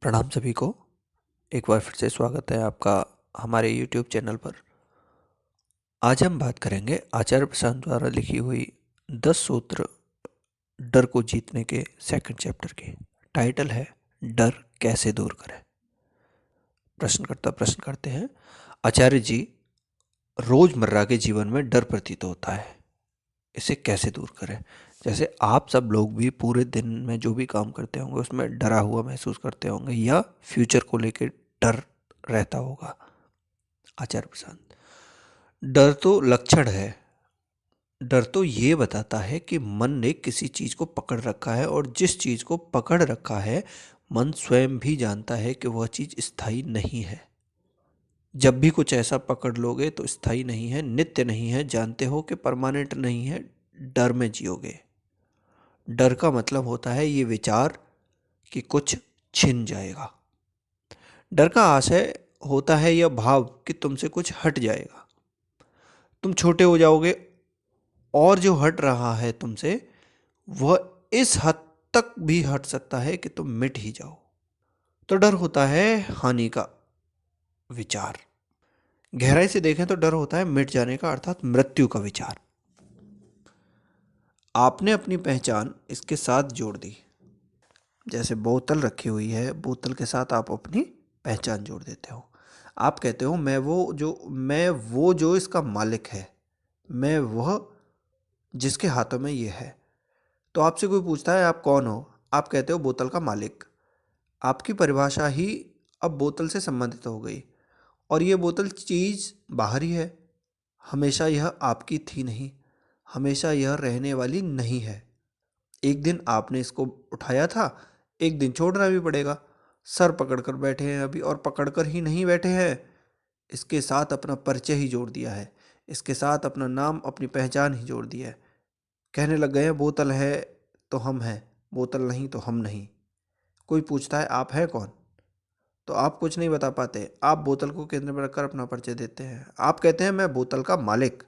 प्रणाम सभी को। एक बार फिर से स्वागत है आपका हमारे YouTube चैनल पर। आज हम बात करेंगे आचार्य प्रशांत द्वारा लिखी हुई 10 सूत्र डर को जीतने के सेकंड चैप्टर की। टाइटल है डर कैसे दूर करें। प्रश्नकर्ता प्रश्न करते हैं, आचार्य जी, रोजमर्रा के जीवन में डर प्रतीत होता है, इसे कैसे दूर करें? जैसे आप सब लोग भी पूरे दिन में जो भी काम करते होंगे उसमें डरा हुआ महसूस करते होंगे या फ्यूचर को लेकर डर रहता होगा। आचार्य प्रशांत, डर तो लक्षण है। डर तो ये बताता है कि मन ने किसी चीज को पकड़ रखा है, और जिस चीज को पकड़ रखा है मन स्वयं भी जानता है कि वह चीज स्थायी नहीं है। जब भी कुछ ऐसा पकड़ लोगे तो स्थायी नहीं है, नित्य नहीं है, जानते हो कि परमानेंट नहीं है, डर में जियोगे। डर का मतलब होता है ये विचार कि कुछ छिन जाएगा। डर का आशय होता है यह भाव कि तुमसे कुछ हट जाएगा, तुम छोटे हो जाओगे, और जो हट रहा है तुमसे वह इस हद तक भी हट सकता है कि तुम मिट ही जाओ। तो डर होता है हानि का विचार। गहराई से देखें तो डर होता है मिट जाने का, अर्थात मृत्यु का विचार। आपने अपनी पहचान इसके साथ जोड़ दी। जैसे बोतल रखी हुई है, बोतल के साथ आप अपनी पहचान जोड़ देते हो। आप कहते हो मैं वो जो इसका मालिक है, मैं वह जिसके हाथों में ये है। तो आपसे कोई पूछता है आप कौन हो, आप कहते हो बोतल का मालिक। आपकी परिभाषा ही अब बोतल से संबंधित हो गई, और ये बोतल चीज़ बाहर ही है। हमेशा यह आपकी थी नहीं, हमेशा यह रहने वाली नहीं है। एक दिन आपने इसको उठाया था, एक दिन छोड़ना भी पड़ेगा। सर पकड़कर बैठे हैं अभी, और पकड़कर ही नहीं बैठे हैं, इसके साथ अपना परिचय ही जोड़ दिया है, इसके साथ अपना नाम, अपनी पहचान ही जोड़ दी है। कहने लग गए हैं बोतल है तो हम हैं, बोतल नहीं तो हम नहीं। कोई पूछता है आप हैं कौन, तो आप कुछ नहीं बता पाते। आप बोतल को केंद्र में रखकर अपना परिचय देते हैं। आप कहते हैं मैं बोतल का मालिक।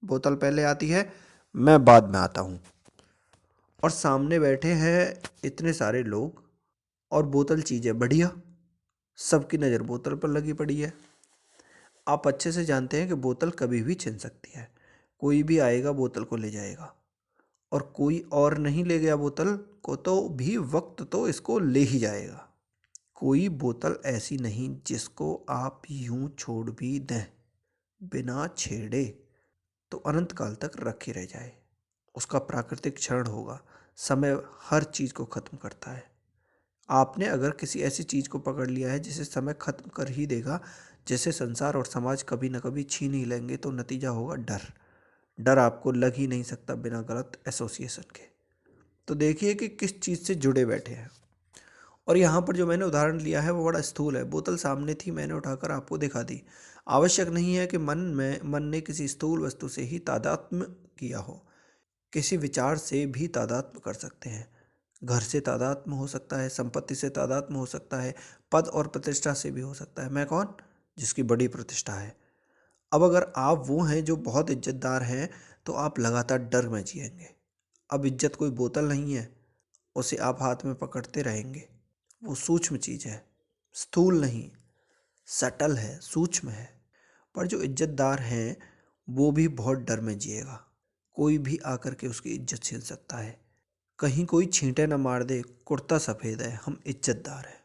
बोतल पहले आती है, मैं बाद में आता हूँ। और सामने बैठे हैं इतने सारे लोग, और बोतल चीज़ है बढ़िया, सबकी नज़र बोतल पर लगी पड़ी है। आप अच्छे से जानते हैं कि बोतल कभी भी छिन सकती है, कोई भी आएगा बोतल को ले जाएगा, और कोई और नहीं ले गया बोतल को तो भी वक्त तो इसको ले ही जाएगा। कोई बोतल ऐसी नहीं जिसको आप यूं छोड़ भी दें बिना छेड़े तो अनंत काल तक रखे रह जाए। उसका प्राकृतिक क्षरण होगा, समय हर चीज़ को खत्म करता है। आपने अगर किसी ऐसी चीज़ को पकड़ लिया है जिसे समय खत्म कर ही देगा, जिसे संसार और समाज कभी न कभी छीन ही लेंगे, तो नतीजा होगा डर। डर आपको लग ही नहीं सकता बिना गलत एसोसिएशन के। तो देखिए कि किस चीज़ से जुड़े बैठे हैं। और यहाँ पर जो मैंने उदाहरण लिया है वो बड़ा स्थूल है। बोतल सामने थी, मैंने उठाकर आपको दिखा दी। आवश्यक नहीं है कि मन ने किसी स्थूल वस्तु से ही तादात्म्य किया हो, किसी विचार से भी तादात्म्य कर सकते हैं। घर से तादात्म्य हो सकता है, संपत्ति से तादात्म्य हो सकता है, पद और प्रतिष्ठा से भी हो सकता है। मैं कौन? जिसकी बड़ी प्रतिष्ठा है। अब अगर आप वो हैं जो बहुत इज्जतदार हैं, तो आप लगातार डर में जिएंगे। अब इज्जत कोई बोतल नहीं है, उसे आप हाथ में पकड़ते रहेंगे। वो सूक्ष्म चीज़ है, स्थूल नहीं, सटल है, सूक्ष्म है। पर जो इज्जतदार हैं वो भी बहुत डर में जिएगा। कोई भी आकर के उसकी इज्जत छीन सकता है। कहीं कोई छींटे न मार दे, कुर्ता सफ़ेद है, हम इज्जतदार हैं।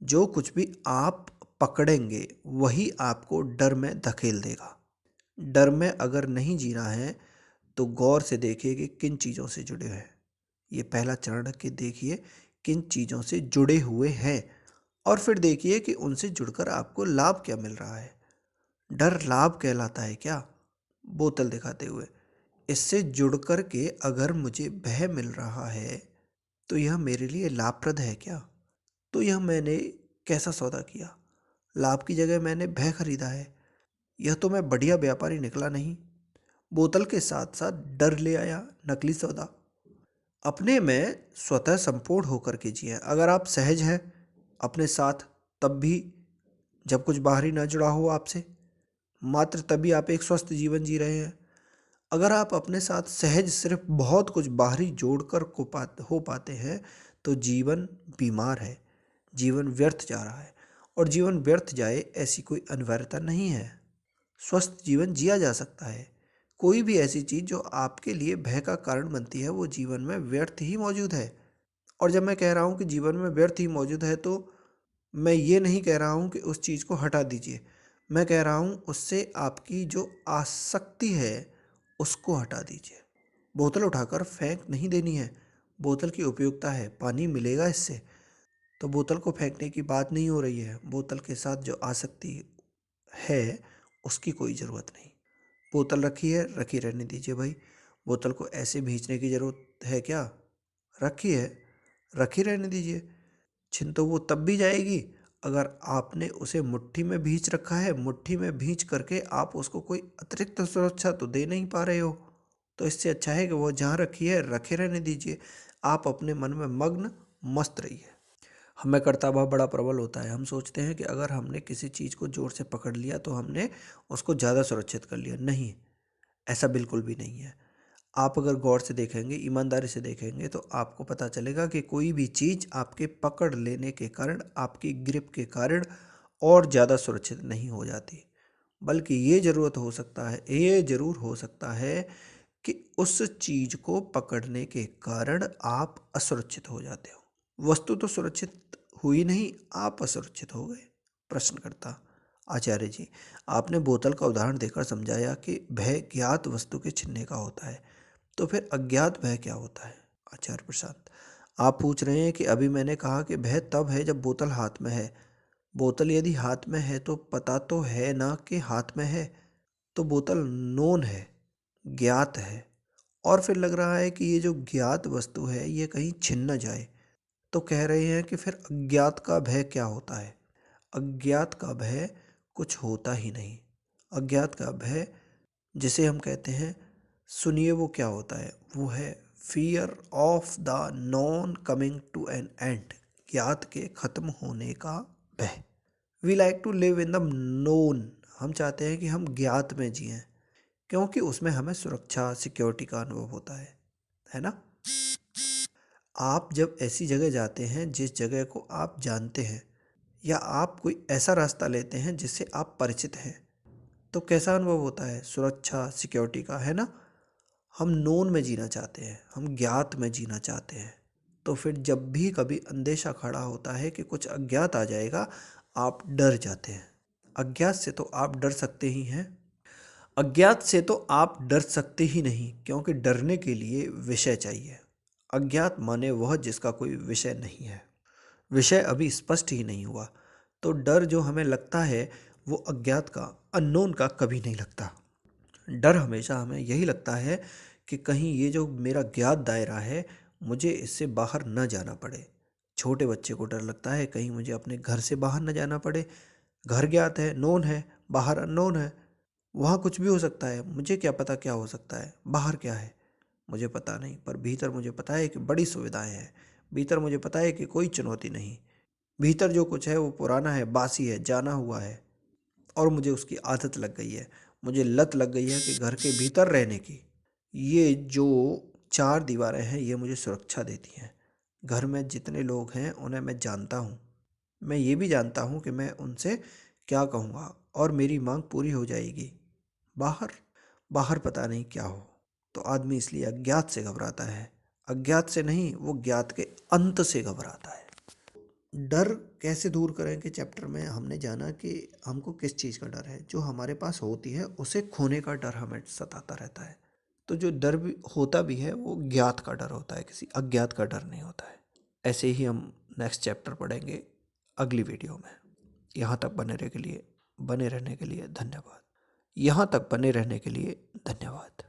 जो कुछ भी आप पकड़ेंगे वही आपको डर में धकेल देगा। डर में अगर नहीं जीना है तो गौर से देखिए कि किन चीज़ों से जुड़े हैं। ये पहला चरण है कि देखिए किन चीज़ों से जुड़े हुए हैं, और फिर देखिए कि उनसे जुड़कर आपको लाभ क्या मिल रहा है। डर लाभ कहलाता है क्या? बोतल दिखाते हुए, इससे जुड़कर के अगर मुझे भय मिल रहा है तो यह मेरे लिए लाभप्रद है क्या? तो यह मैंने कैसा सौदा किया? लाभ की जगह मैंने भय खरीदा है। यह तो मैं बढ़िया व्यापारी निकला नहीं। बोतल के साथ साथ डर ले आया, नकली सौदा। अपने में स्वतः संपूर्ण होकर के जिए। अगर आप सहज हैं अपने साथ, तब भी, जब कुछ बाहरी ना जुड़ा हो आपसे, मात्र तभी आप एक स्वस्थ जीवन जी रहे हैं। अगर आप अपने साथ सहज सिर्फ बहुत कुछ बाहरी जोड़कर हो पाते हैं तो जीवन बीमार है। जीवन व्यर्थ जा रहा है, और जीवन व्यर्थ जाए ऐसी कोई अनिवार्यता नहीं है। स्वस्थ जीवन जिया जा सकता है। कोई भी ऐसी चीज़ जो आपके लिए भय का कारण बनती है वो जीवन में व्यर्थ ही मौजूद है। और जब मैं कह रहा हूँ कि जीवन में व्यर्थ ही मौजूद है, तो मैं ये नहीं कह रहा हूँ कि उस चीज़ को हटा दीजिए। मैं कह रहा हूँ उससे आपकी जो आसक्ति है उसको हटा दीजिए। बोतल उठाकर फेंक नहीं देनी है। बोतल की उपयोगिता है, पानी मिलेगा इससे। तो बोतल को फेंकने की बात नहीं हो रही है। बोतल के साथ जो आसक्ति है उसकी कोई ज़रूरत नहीं। बोतल रखी है, रखी रहने दीजिए भाई। बोतल को ऐसे भींचने की ज़रूरत है क्या? रखी है, रखी रहने दीजिए। छिन तो वो तब भी जाएगी अगर आपने उसे मुट्ठी में भींच रखा है। मुट्ठी में भींच करके आप उसको कोई अतिरिक्त सुरक्षा तो दे नहीं पा रहे हो। तो इससे अच्छा है कि वो जहाँ रखी है रखे रहने दीजिए। आप अपने मन में मग्न मस्त रहिए। हमें कर्तव्य बड़ा प्रबल होता है। हम सोचते हैं कि अगर हमने किसी चीज़ को ज़ोर से पकड़ लिया तो हमने उसको ज़्यादा सुरक्षित कर लिया। नहीं, ऐसा बिल्कुल भी नहीं है। आप अगर गौर से देखेंगे, ईमानदारी से देखेंगे, तो आपको पता चलेगा कि कोई भी चीज़ आपके पकड़ लेने के कारण, आपकी ग्रिप के कारण और ज़्यादा सुरक्षित नहीं हो जाती। बल्कि ये ज़रूर हो सकता है कि उस चीज़ को पकड़ने के कारण आप असुरक्षित हो जाते हो। वस्तु तो सुरक्षित हुई नहीं, आप असुरक्षित हो गए। प्रश्नकर्ता: आचार्य जी, आपने बोतल का उदाहरण देकर समझाया कि भय ज्ञात वस्तु के छिनने का होता है, तो फिर अज्ञात भय क्या होता है? आचार्य प्रशांत: आप पूछ रहे हैं कि अभी मैंने कहा कि भय तब है जब बोतल हाथ में है। बोतल यदि हाथ में है तो पता तो है ना कि हाथ में है। तो बोतल नोन है, ज्ञात है। और फिर लग रहा है कि ये जो ज्ञात वस्तु है ये कहीं छिन न जाए। तो कह रहे हैं कि फिर अज्ञात का भय क्या होता है? अज्ञात का भय कुछ होता ही नहीं। अज्ञात का भय जिसे हम कहते हैं, सुनिए वो क्या होता है? वो है fear of the known coming to an end. ज्ञात के खत्म होने का भय। We like to live in the known. हम चाहते हैं कि हम ज्ञात में जिएं, क्योंकि उसमें हमें सुरक्षा, सिक्योरिटी का अनुभव होता है ना? आप जब ऐसी जगह जाते हैं जिस जगह को आप जानते हैं, या आप कोई ऐसा रास्ता लेते हैं जिससे आप परिचित हैं, तो कैसा अनुभव होता है? सुरक्षा, सिक्योरिटी का, है ना? हम नोन में जीना चाहते हैं, हम ज्ञात में जीना चाहते हैं। तो फिर जब भी कभी अंदेशा खड़ा होता है कि कुछ अज्ञात आ जाएगा, आप डर जाते हैं। अज्ञात से तो आप डर सकते ही हैं। अज्ञात से तो आप डर सकते ही नहीं, क्योंकि डरने के लिए विषय चाहिए। अज्ञात माने वह जिसका कोई विषय नहीं है। विषय अभी स्पष्ट ही नहीं हुआ, तो डर जो हमें लगता है वो अज्ञात का, अननोन का कभी नहीं लगता। डर हमेशा हमें यही लगता है कि कहीं ये जो मेरा ज्ञात दायरा है, मुझे इससे बाहर न जाना पड़े। छोटे बच्चे को डर लगता है कहीं मुझे अपने घर से बाहर न जाना पड़े। घर ज्ञात है, नोन है, बाहर अननोन है। वहाँ कुछ भी हो सकता है, मुझे क्या पता क्या हो सकता है। बाहर क्या है मुझे पता नहीं, पर भीतर मुझे पता है कि बड़ी सुविधाएं हैं। भीतर मुझे पता है कि कोई चुनौती नहीं। भीतर जो कुछ है वो पुराना है, बासी है, जाना हुआ है, और मुझे उसकी आदत लग गई है। मुझे लत लग गई है कि घर के भीतर रहने की। ये जो चार दीवारें हैं ये मुझे सुरक्षा देती हैं। घर में जितने लोग हैं उन्हें मैं जानता हूँ। मैं ये भी जानता हूँ कि मैं उनसे क्या कहूँगा और मेरी मांग पूरी हो जाएगी। बाहर, बाहर पता नहीं क्या हो। तो आदमी इसलिए अज्ञात से घबराता है। अज्ञात से नहीं, वो ज्ञात के अंत से घबराता है। डर कैसे दूर करें के चैप्टर में हमने जाना कि हमको किस चीज़ का डर है। जो हमारे पास होती है उसे खोने का डर हमें सताता रहता है। तो जो डर भी होता भी है वो ज्ञात का डर होता है, किसी अज्ञात का डर नहीं होता है। ऐसे ही हम नेक्स्ट चैप्टर पढ़ेंगे अगली वीडियो में। यहाँ तक बने रहने के लिए धन्यवाद। यहाँ तक बने रहने के लिए धन्यवाद।